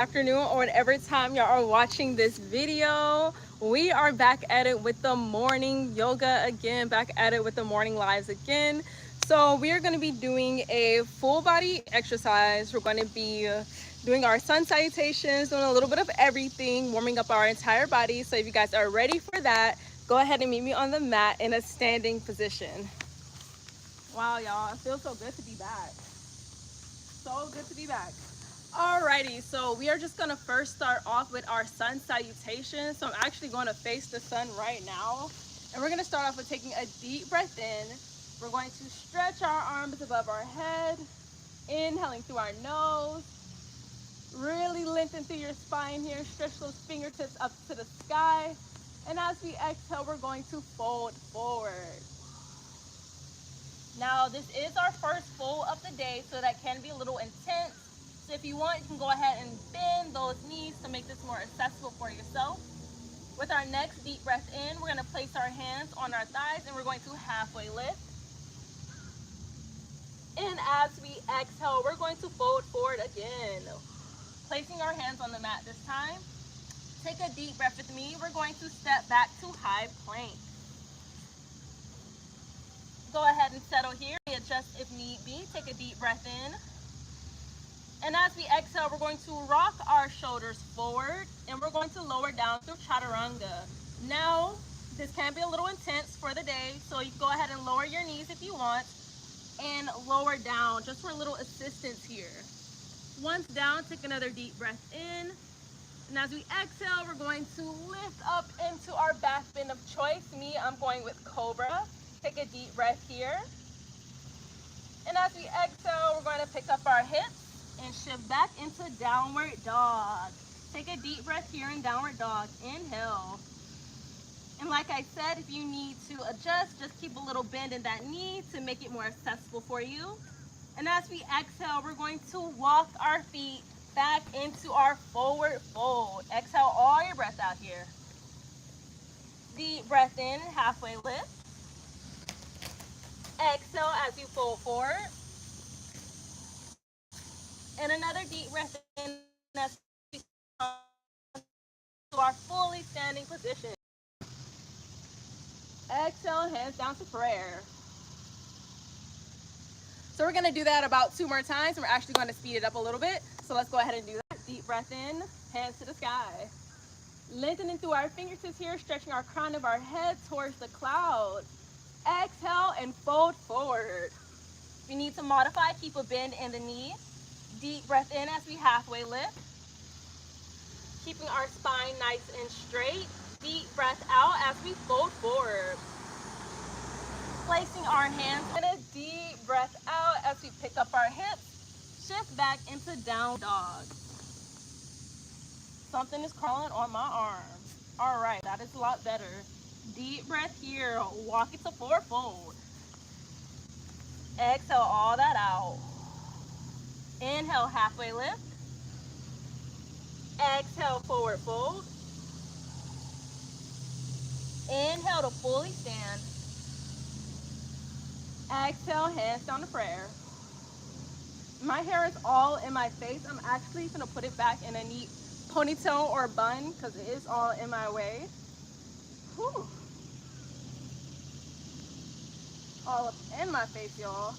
afternoon, or whatever time y'all are watching this video. We are back at it with the morning yoga again, back at it with the morning lives again. So we are going to be doing a full body exercise. We're going to be doing our sun salutations, doing a little bit of everything, warming up our entire body. So if you guys are ready for that, go ahead and meet me on the mat in a standing position. Wow, y'all, it feels so good to be back. So good to be back. Alrighty, so we are just gonna first start off with our sun salutation. So I'm actually going to face the sun right now. And we're gonna start off with taking a deep breath in. We're going to stretch our arms above our head, inhaling through our nose. Really lengthen through your spine here. Stretch those fingertips up to the sky. And as we exhale, we're going to fold forward. Now, this is our first full of the day, so that can be a little intense. So if you want, you can go ahead and bend those knees to make this more accessible for yourself. With our next deep breath in, we're going to place our hands on our thighs and we're going to halfway lift. And as we exhale, we're going to fold forward again. Placing our hands on the mat this time. Take a deep breath with me. We're going to step back to high plank. Go ahead and settle here. Adjust if need be. Take a deep breath in. And as we exhale, we're going to rock our shoulders forward and we're going to lower down through chaturanga. Now, this can be a little intense for the day, so you can go ahead and lower your knees if you want and lower down just for a little assistance here. Once down, take another deep breath in. And as we exhale, we're going to lift up into our back bend of choice. Me, I'm going with cobra. Take a deep breath here. And as we exhale, we're going to pick up our hips and shift back into downward dog. Take a deep breath here in downward dog. Inhale. And like I said, if you need to adjust, just keep a little bend in that knee to make it more accessible for you. And as we exhale, we're going to walk our feet back into our forward fold. Exhale all your breath out here. Deep breath in, halfway lift. Exhale as you fold forward. And another deep breath in as we come to our fully standing position. Exhale, hands down to prayer. So we're gonna do that about 2 more times. And we're actually gonna speed it up a little bit. So let's go ahead and do that. Deep breath in, hands to the sky. Lengthening through our fingertips here, stretching our crown of our head towards the clouds. Exhale and fold forward. If you need to modify, keep a bend in the knee. Deep breath in as we halfway lift. Keeping our spine nice and straight. Deep breath out as we fold forward. Placing our hands in a deep breath out as we pick up our hips. Shift back into down dog. Something is crawling on my arm. All right, that is a lot better. Deep breath here. Walk it to forward fold. Exhale all that out. Inhale, halfway lift. Exhale, forward fold. Inhale to fully stand. Exhale, hands down to prayer. My hair is all in my face. I'm actually going to put it back in a neat ponytail or bun because it is all in my way. Whew. All up in my face, y'all.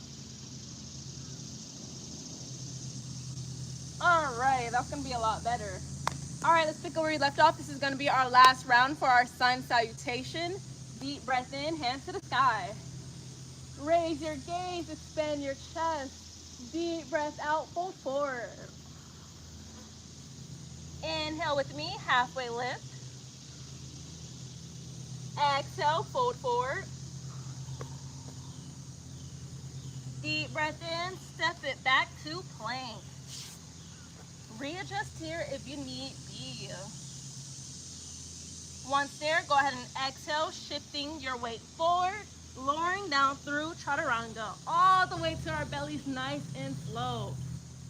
All right, that's going to be a lot better. All right, let's pick up where we left off. This is going to be our last round for our sun salutation. Deep breath in, hands to the sky. Raise your gaze, expand your chest. Deep breath out, fold forward. Inhale with me, halfway lift. Exhale, fold forward. Deep breath in, step it back to plank. Readjust here if you need be. Once there, go ahead and exhale, shifting your weight forward, lowering down through chaturanga, all the way to our bellies, nice and slow.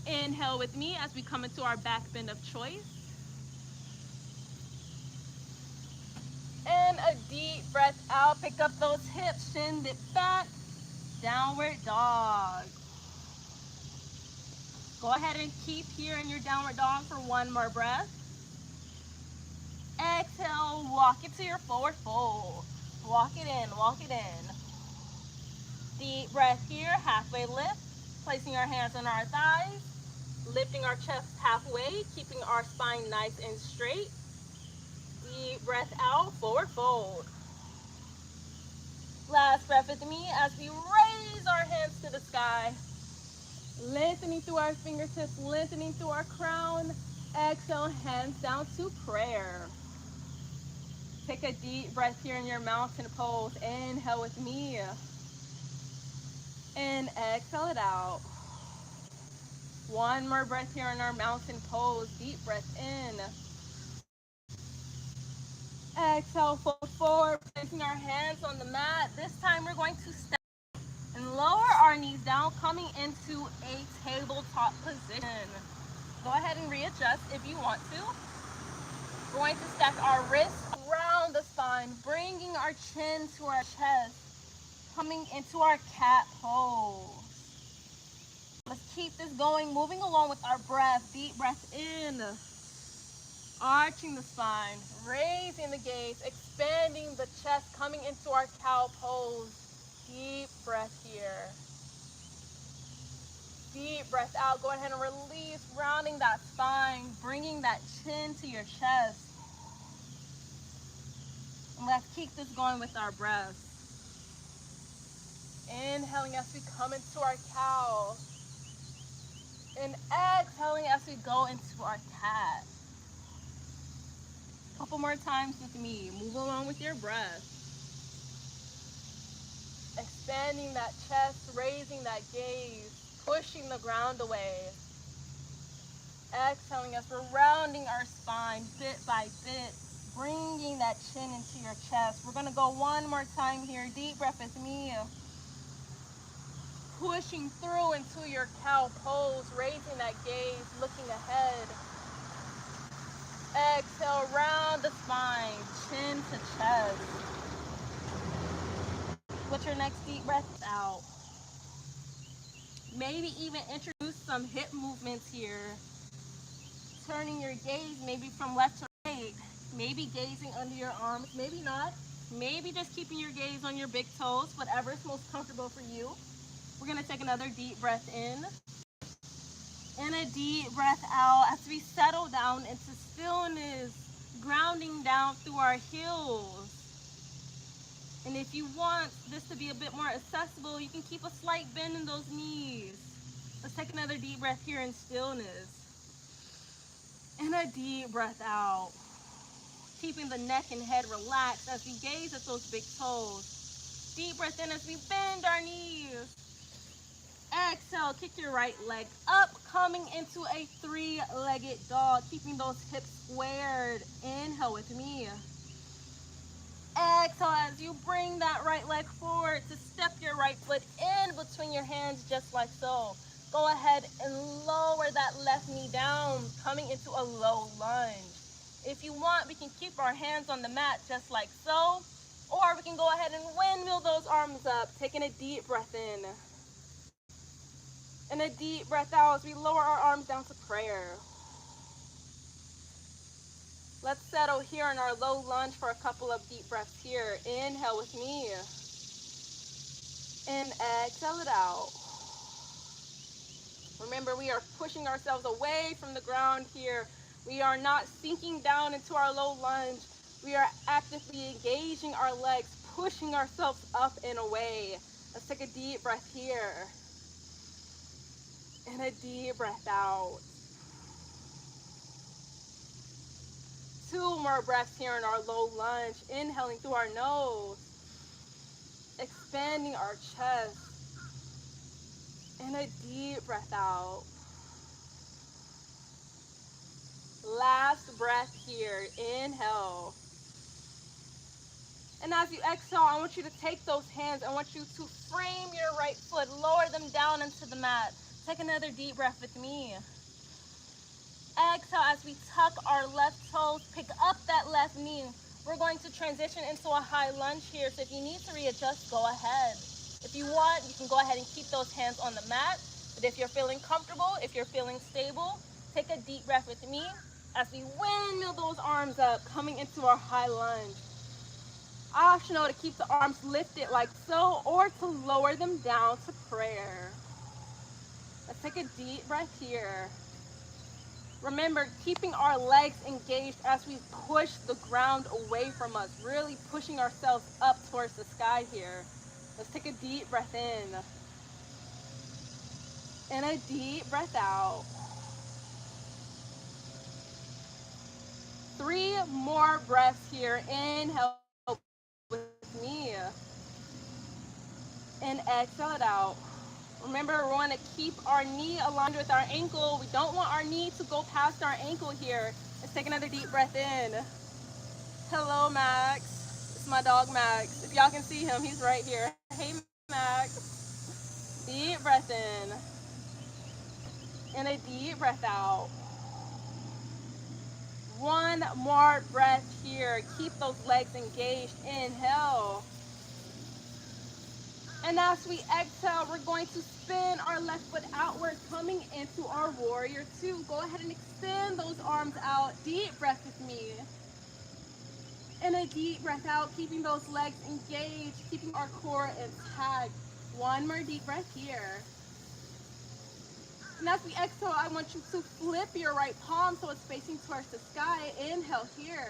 Inhale with me as we come into our back bend of choice. And a deep breath out, pick up those hips, shin it back, downward dog. Go ahead and keep here in your downward dog for one more breath. Exhale, walk it to your forward fold. Walk it in, walk it in. Deep breath here, halfway lift. Placing our hands on our thighs. Lifting our chest halfway, keeping our spine nice and straight. Deep breath out, forward fold. Last breath with me as we raise our hands to the sky. Lengthening through our fingertips, lengthening through our crown. Exhale, hands down to prayer. Take a deep breath here in your mountain pose. Inhale with me. And exhale it out. One more breath here in our mountain pose. Deep breath in. Exhale, fold forward, placing our hands on the mat. This time we're going to step and lower our knees down, coming into a tabletop position. Go ahead and readjust if you want to. We're going to stack our wrists around the spine, bringing our chin to our chest, coming into our cat pose. Let's keep this going, moving along with our breath. Deep breath in. Arching the spine, raising the gaze, expanding the chest, coming into our cow pose. Deep breath here. Deep breath out. Go ahead and release, rounding that spine, bringing that chin to your chest. And let's keep this going with our breath. Inhaling as we come into our cow. And exhaling as we go into our cat. Couple more times with me. Move along with your breath. Expanding that chest, raising that gaze, pushing the ground away. Exhaling as we're rounding our spine bit by bit, bringing that chin into your chest. We're going to go one more time here. Deep breath with me. Pushing through into your cow pose, raising that gaze, looking ahead. Exhale, round the spine, chin to chest. With your next deep breath out. Maybe even introduce some hip movements here. Turning your gaze maybe from left to right. Maybe gazing under your arms, maybe not. Maybe just keeping your gaze on your big toes, whatever's most comfortable for you. We're gonna take another deep breath in. And a deep breath out as we settle down into stillness, grounding down through our heels. And if you want this to be a bit more accessible, you can keep a slight bend in those knees. Let's take another deep breath here in stillness. And a deep breath out. Keeping the neck and head relaxed as we gaze at those big toes. Deep breath in as we bend our knees. Exhale, kick your right leg up, coming into a three-legged dog, keeping those hips squared. Inhale with me. Exhale as you bring that right leg forward to step your right foot in between your hands just like so. Go ahead and lower that left knee down, coming into a low lunge. If you want, we can keep our hands on the mat just like so, or we can go ahead and windmill those arms up, taking a deep breath in. And a deep breath out as we lower our arms down to prayer. Let's settle here in our low lunge for a couple of deep breaths here. Inhale with me. And exhale it out. Remember, we are pushing ourselves away from the ground here. We are not sinking down into our low lunge. We are actively engaging our legs, pushing ourselves up and away. Let's take a deep breath here. And a deep breath out. 2 more breaths here in our low lunge. Inhaling through our nose. Expanding our chest. And a deep breath out. Last breath here. Inhale. And as you exhale, I want you to take those hands. I want you to frame your right foot. Lower them down into the mat. Take another deep breath with me. Exhale as we tuck our left toes. Pick up that left knee. We're going to transition into a high lunge here. So if you need to readjust, go ahead. If you want, you can go ahead and keep those hands on the mat. But if you're feeling comfortable, if you're feeling stable, take a deep breath with me as we windmill those arms up, coming into our high lunge. Optional to keep the arms lifted like so, or to lower them down to prayer. Let's take a deep breath here. Remember, keeping our legs engaged as we push the ground away from us, really pushing ourselves up towards the sky here. Let's take a deep breath in. And a deep breath out. 3 more breaths here. Inhale with me. And exhale it out. Remember, we want to keep our knee aligned with our ankle. We don't want our knee to go past our ankle here. Let's take another deep breath in. Hello, Max. It's my dog, Max. If y'all can see him, he's right here. Hey, Max. Deep breath in. And a deep breath out. 1 more breath here. Keep those legs engaged. Inhale. And as we exhale, we're going to spin our left foot outward, coming into our warrior 2. Go ahead and extend those arms out. Deep breath with me. And a deep breath out, keeping those legs engaged, keeping our core intact. 1 more deep breath here. And as we exhale, I want you to flip your right palm so it's facing towards the sky. Inhale here.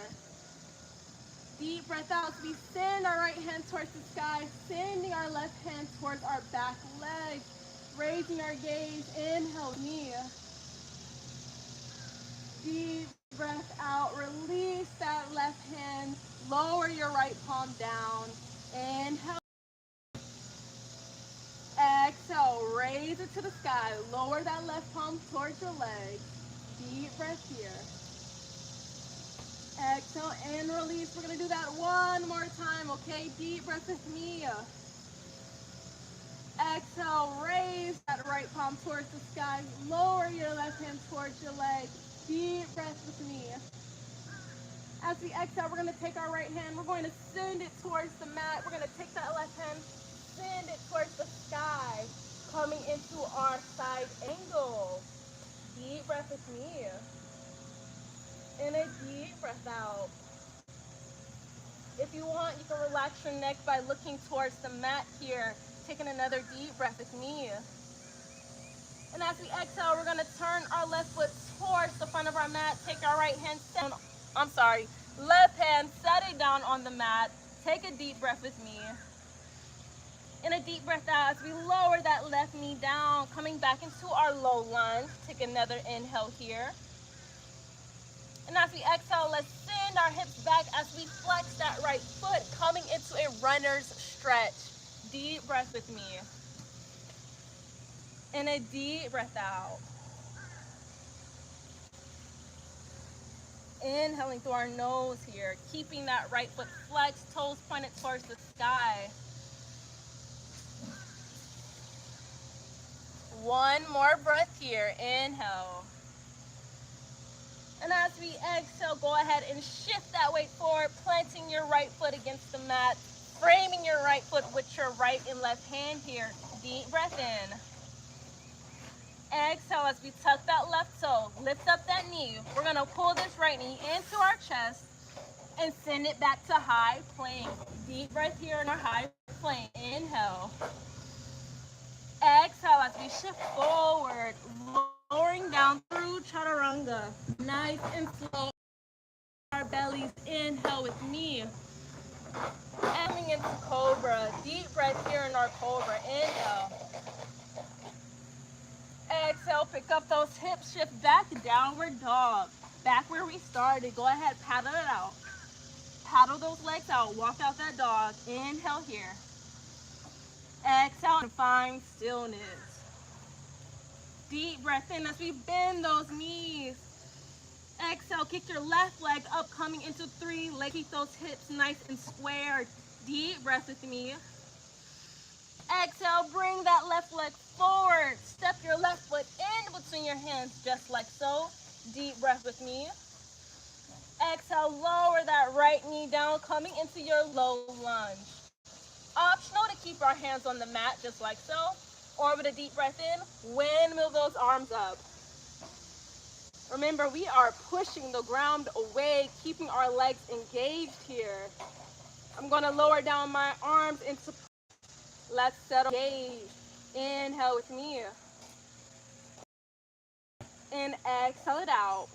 Deep breath out. We send our right hand towards the sky, sending our left hand towards our back leg, raising our gaze. Inhale, knee. Deep breath out. Release that left hand. Lower your right palm down. Inhale. Exhale. Raise it to the sky. Lower that left palm towards your leg. Deep breath here. Exhale and release. We're going to do that 1 more time, okay? Deep breath with me. Exhale, raise that right palm towards the sky. Lower your left hand towards your leg. Deep breath with me. As we exhale, we're going to take our right hand. We're going to send it towards the mat. We're going to take that left hand, send it towards the sky, coming into our side angle. Deep breath with me. And a deep breath out. If you want, you can relax your neck by looking towards the mat here. Taking another deep breath with me. And as we exhale, we're going to turn our left foot towards the front of our mat. Take our left hand, set it down on the mat. Take a deep breath with me. And a deep breath out as we lower that left knee down, coming back into our low lunge. Take another inhale here. And as we exhale, let's send our hips back as we flex that right foot, coming into a runner's stretch. Deep breath with me. And a deep breath out. Inhaling through our nose here, keeping that right foot flexed, toes pointed towards the sky. 1 more breath here. Inhale. And as we exhale, go ahead and shift that weight forward, planting your right foot against the mat, framing your right foot with your right and left hand here. Deep breath in. Exhale as we tuck that left toe, lift up that knee. We're going to pull this right knee into our chest and send it back to high plank. Deep breath here in our high plank. Inhale. Exhale as we shift forward, lowering down through chaturanga. Nice and slow. Our bellies. Inhale with me. Coming into cobra. Deep breath here in our cobra. Inhale. Exhale, pick up those hips, shift back, downward dog. Back where we started. Go ahead, paddle it out. Paddle those legs out, walk out that dog. Inhale here. Exhale and find stillness. Deep breath in as we bend those knees. Exhale, kick your left leg up, coming into 3. Leg, keep those hips nice and squared. Deep breath with me. Exhale, bring that left leg forward. Step your left foot in between your hands, just like so. Deep breath with me. Exhale, lower that right knee down, coming into your low lunge. Optional to keep our hands on the mat, just like so, Or with a deep breath in, windmill those arms up. Remember, we are pushing the ground away, keeping our legs engaged here. I'm going to lower down my arms into, let's settle, engage. Inhale with me. And exhale it out.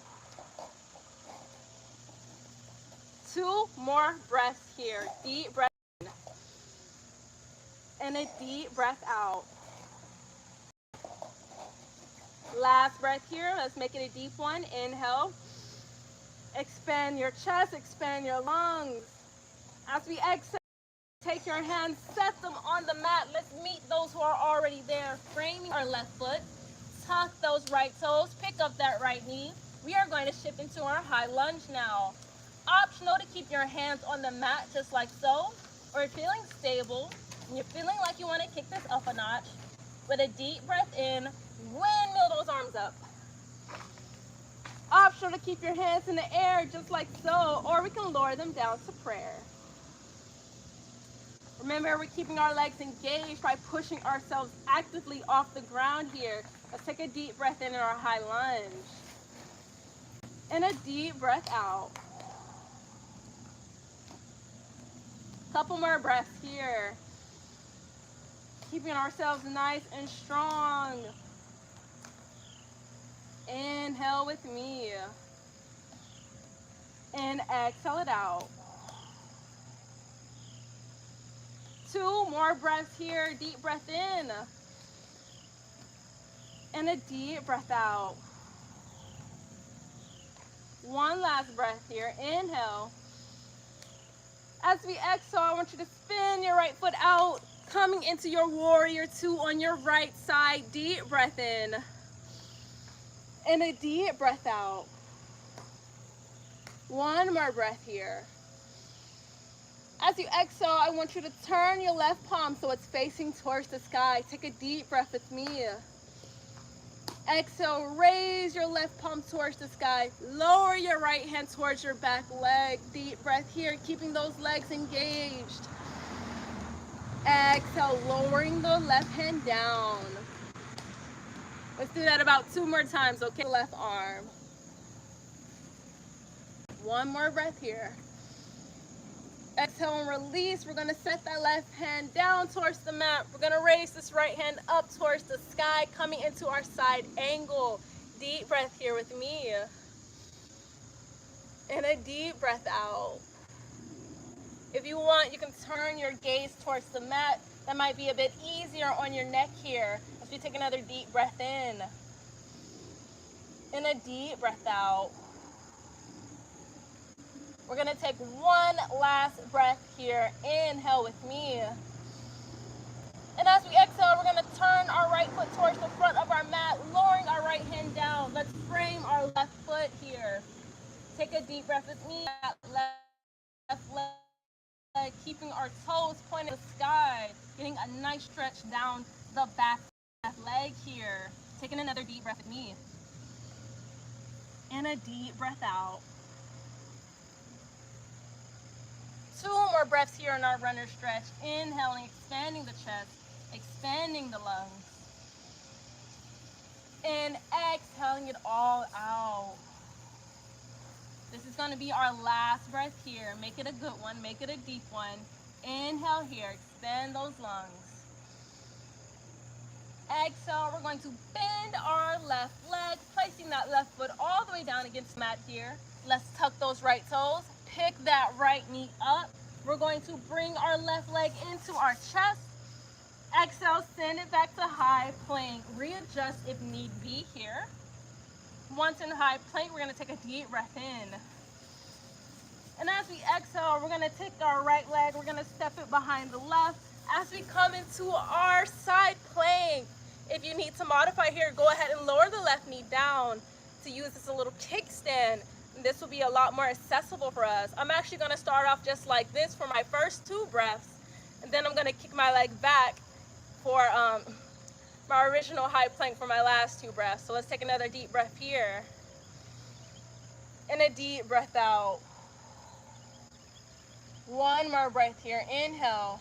2 more breaths here. Deep breath in. And a deep breath out. Last breath here. Let's make it a deep one. Inhale. Expand your chest, expand your lungs. As we exhale, take your hands, set them on the mat. Let's meet those who are already there. Framing our left foot. Tuck those right toes. Pick up that right knee. We are going to shift into our high lunge now. Optional to keep your hands on the mat just like so. Or if you're feeling stable and you're feeling like you want to kick this up a notch, with a deep breath in, windmill those arms up. Optional to keep your hands in the air just like so, or we can lower them down to prayer. Remember, we're keeping our legs engaged by pushing ourselves actively off the ground here. Let's take a deep breath in our high lunge. And a deep breath out. Couple more breaths here. Keeping ourselves nice and strong. Inhale with me. And exhale it out. 2 more breaths here. Deep breath in. And a deep breath out. 1 last breath here. Inhale. As we exhale, I want you to spin your right foot out, coming into your warrior 2 on your right side. Deep breath in. And a deep breath out. 1 more breath here. As you exhale, I want you to turn your left palm so it's facing towards the sky. Take a deep breath with me. Exhale, raise your left palm towards the sky. Lower your right hand towards your back leg. Deep breath here, keeping those legs engaged. Exhale, lowering the left hand down. Let's do that about 2 more times, okay? Left arm. 1 more breath here. Exhale and release. We're going to set that left hand down towards the mat. We're going to raise this right hand up towards the sky, coming into our side angle. Deep breath here with me. And a deep breath out. If you want, you can turn your gaze towards the mat. That might be a bit easier on your neck here. As we take another deep breath in. And a deep breath out. We're going to take 1 last breath here. Inhale with me. And as we exhale, we're going to turn our right foot towards the front of our mat, lowering our right hand down. Let's frame our left foot here. Take a deep breath with me. Left leg, keeping our toes pointed to the sky. Getting a nice stretch down the back left leg here. Taking another deep breath with me. And a deep breath out. 2 more breaths here in our runner stretch. Inhaling, expanding the chest, expanding the lungs. And exhaling it all out. This is going to be our last breath here. Make it a good one. Make it a deep one. Inhale here. Expand those lungs. Exhale. We're going to bend our left leg, placing that left foot all the way down against the mat here. Let's tuck those right toes. Pick that right knee up. We're going to bring our left leg into our chest. Exhale, send it back to high plank. Readjust if need be here. Once in high plank, we're going to take a deep breath in. And as we exhale, we're going to take our right leg. We're going to step it behind the left. As we come into our side plank, if you need to modify here, go ahead and lower the left knee down to use this a little kickstand. This will be a lot more accessible for us. I'm actually going to start off just like this for my first 2 breaths, and then I'm going to kick my leg back for my original high plank for my last 2 breaths. So let's take another deep breath here, and a deep breath out. 1 more breath here. Inhale.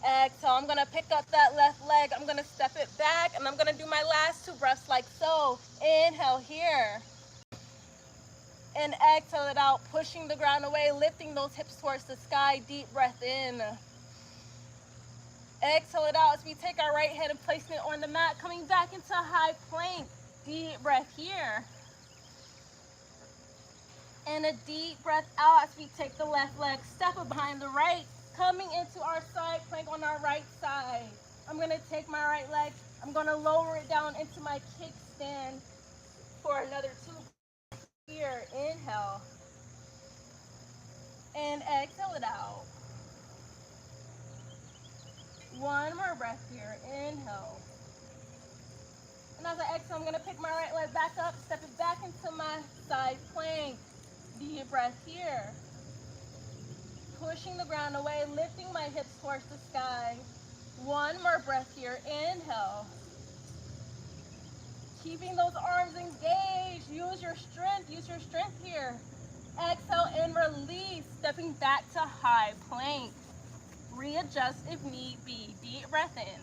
Exhale, I'm gonna pick up that left leg. I'm gonna step it back, and I'm gonna do my last 2 breaths like so. Inhale here. And exhale it out, pushing the ground away, lifting those hips towards the sky. Deep breath in. Exhale it out as we take our right hand and placing it on the mat, coming back into high plank. Deep breath here. And a deep breath out as we take the left leg, step it behind the right, coming into our side plank on our right side. I'm going to take my right leg, I'm going to lower it down into my kickstand for another 2 here. Inhale. And exhale it out. 1 more breath here. Inhale. And as I exhale, I'm going to pick my right leg back up, step it back into my side plank. Deep breath here. Pushing the ground away, lifting my hips towards the sky. 1 more breath here. Inhale. Keeping those arms engaged. Use your strength here. Exhale and release, stepping back to high plank. Readjust if need be. Deep breath in.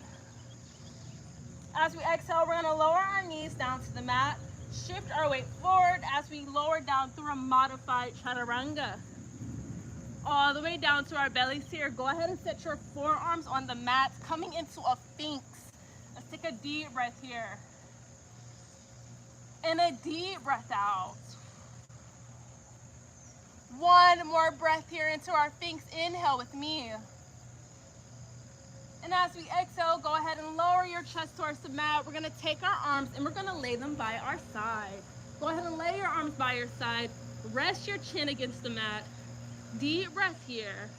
As we exhale, we're going to lower our knees down to the mat. Shift our weight forward as we lower down through a modified chaturanga. All the way down to our bellies here. Go ahead and set your forearms on the mat, coming into a sphinx. Let's take a deep breath here. And a deep breath out. 1 more breath here into our sphinx. Inhale with me. And as we exhale, go ahead and lower your chest towards the mat. We're going to take our arms and we're going to lay them by our side. Go ahead and lay your arms by your side. Rest your chin against the mat. Deep breath here.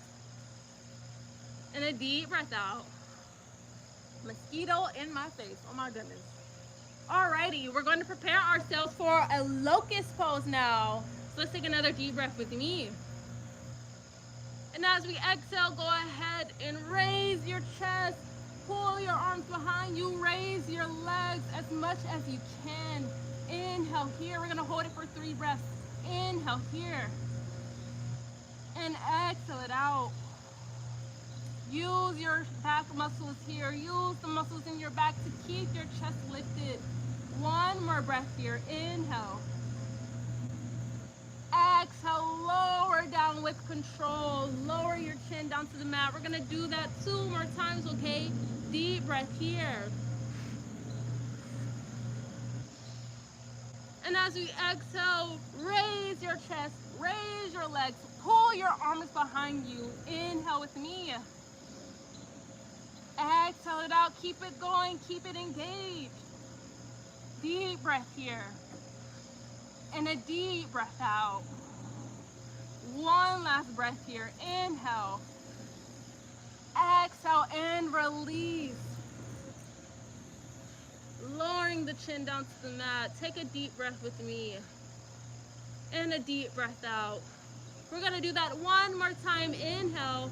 And a deep breath out. Mosquito in my face. Oh my goodness. Alrighty, we're going to prepare ourselves for a locust pose now. So let's take another deep breath with me. And as we exhale, go ahead and raise your chest. Pull your arms behind you. Raise your legs as much as you can. Inhale here. We're going to hold it for 3 breaths. Inhale here. And exhale it out. Use your back muscles here. Use the muscles in your back to keep your chest lifted. 1 more breath here. Inhale. Exhale, lower down with control. Lower your chin down to the mat. We're going to do that 2 more times, okay? Deep breath here. And as we exhale, raise your chest, raise your legs, pull your arms behind you. Inhale with me. Exhale it out. Keep it going. Keep it engaged. Deep breath here. And a deep breath out. 1 last breath here. Inhale. Exhale and release. Lowering the chin down to the mat. Take a deep breath with me. And a deep breath out. We're going to do that 1 more time. Inhale.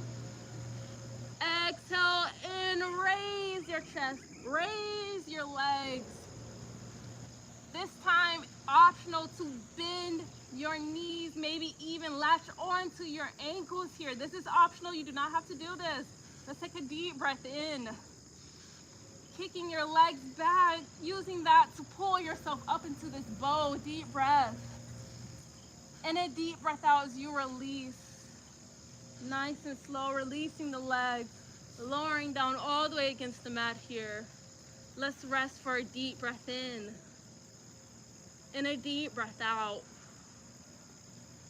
Exhale and raise your chest. Raise your legs. This time, optional to bend your knees, maybe even latch onto your ankles here. This is optional. You do not have to do this. Let's take a deep breath in. Kicking your legs back, using that to pull yourself up into this bow. Deep breath. And a deep breath out as you release. Nice and slow, releasing the legs, lowering down all the way against the mat here. Let's rest for a deep breath in. And a deep breath out.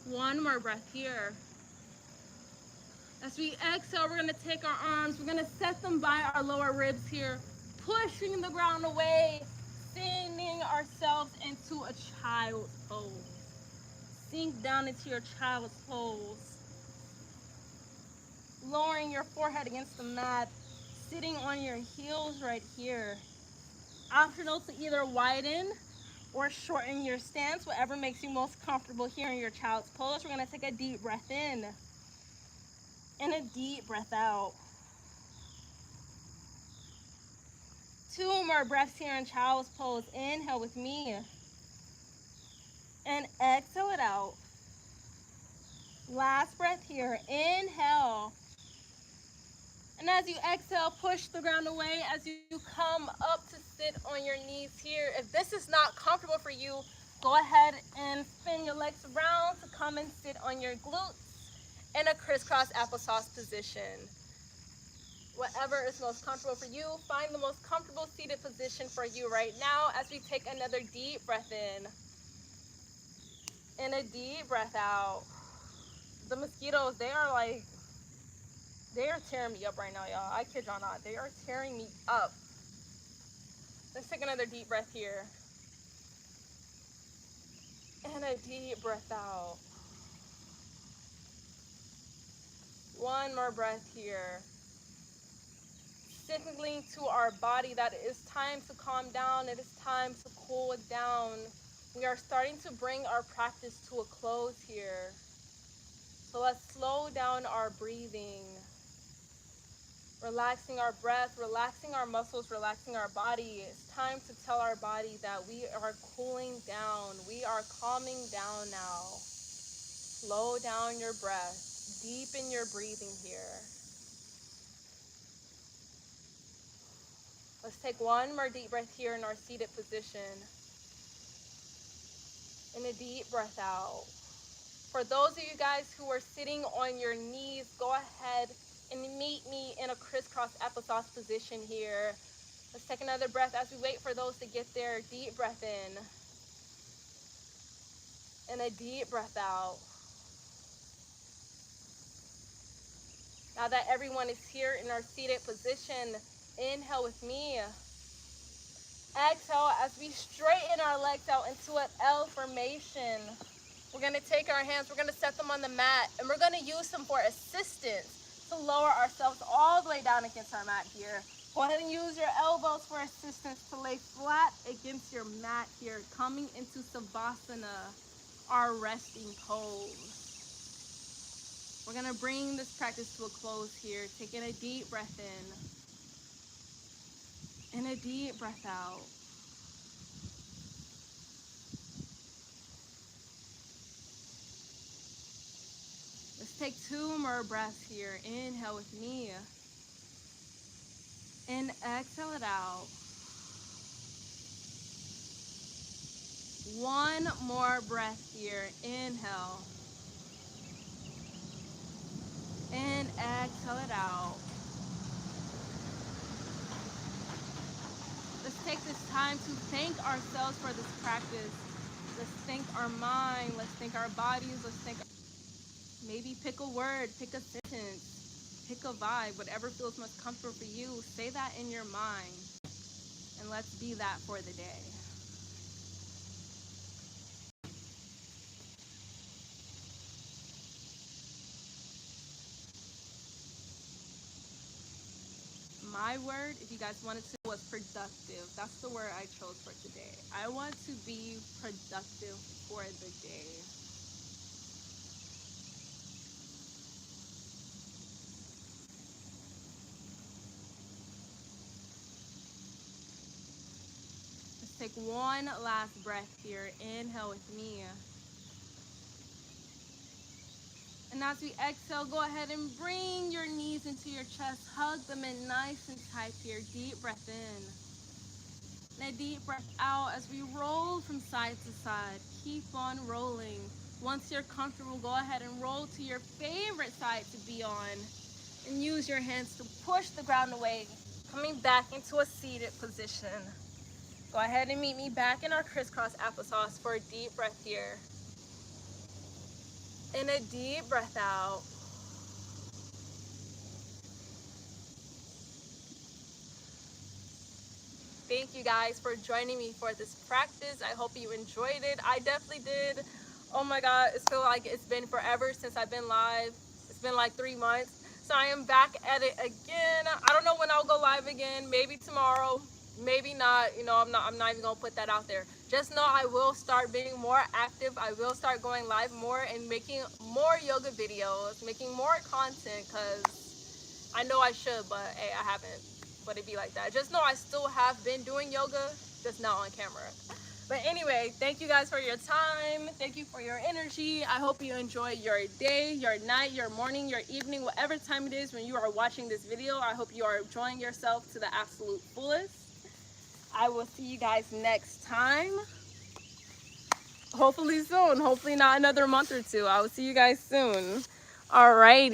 1 more breath here. As we exhale, we're going to take our arms, we're going to set them by our lower ribs here, pushing the ground away, sending ourselves into a child's pose. Sink down into your child's pose. Lowering your forehead against the mat, sitting on your heels right here. Optional to either widen or shorten your stance, whatever makes you most comfortable here in your child's pose. We're going to take a deep breath in and a deep breath out. 2 more breaths here in child's pose. Inhale with me and exhale it out. Last breath here. Inhale. And as you exhale, push the ground away as you come up to sit on your knees here. If this is not comfortable for you, go ahead and spin your legs around to come and sit on your glutes in a crisscross applesauce position. Whatever is most comfortable for you, find the most comfortable seated position for you right now as we take another deep breath in. And a deep breath out. The mosquitoes, they are tearing me up right now, y'all. I kid y'all not. They are tearing me up. Let's take another deep breath here. And a deep breath out. One more breath here. Signaling to our body that it is time to calm down. It is time to cool it down. We are starting to bring our practice to a close here. So let's slow down our breathing. Relaxing our breath, relaxing our muscles, relaxing our body. It's time to tell our body that we are cooling down. We are calming down now. Slow down your breath. Deepen your breathing here. Let's take one more deep breath here in our seated position. And a deep breath out. For those of you guys who are sitting on your knees, go ahead and meet me in a crisscross applesauce position here. Let's take another breath as we wait for those to get there. Deep breath in. And a deep breath out. Now that everyone is here in our seated position, inhale with me. Exhale as we straighten our legs out into an L formation. We're going to take our hands, we're going to set them on the mat, and we're going to use them for assistance to lower ourselves all the way down against our mat here. Go ahead and use your elbows for assistance to lay flat against your mat here, coming into Savasana, our resting pose. We're going to bring this practice to a close here, taking a deep breath in and a deep breath out. Let's take two more breaths here. Inhale with me. And exhale it out. One more breath here. Inhale. And exhale it out. Let's take this time to thank ourselves for this practice. Let's thank our mind. Let's thank our bodies. Let's thank. Maybe pick a word, pick a sentence, pick a vibe, whatever feels most comfortable for you. Say that in your mind. And let's be that for the day. My word, if you guys wanted to, was productive. That's the word I chose for today. I want to be productive for the day. Let's take one last breath here. Inhale with me. And as we exhale, go ahead and bring your knees into your chest. Hug them in nice and tight here. Deep breath in. And a deep breath out as we roll from side to side. Keep on rolling. Once you're comfortable, go ahead and roll to your favorite side to be on. And use your hands to push the ground away, coming back into a seated position. Go ahead and meet me back in our crisscross applesauce for a deep breath here. And a deep breath out. Thank you guys for joining me for this practice. I hope you enjoyed it. I definitely did. Oh my God, it feels like it's been forever since I've been live. It's been like 3 months. So I am back at it again. I don't know when I'll go live again. Maybe tomorrow, maybe not. You know, I'm not even gonna put that out there. Just know I will start being more active. I will start going live more and making more yoga videos, making more content, because I know I should, but hey, I haven't. But it be like that. Just know I still have been doing yoga, just not on camera. But anyway, thank you guys for your time. Thank you for your energy. I hope you enjoy your day, your night, your morning, your evening, whatever time it is when you are watching this video. I hope you are enjoying yourself to the absolute fullest. I will see you guys next time. Hopefully soon. Hopefully not another month or two. I will see you guys soon. Alrighty.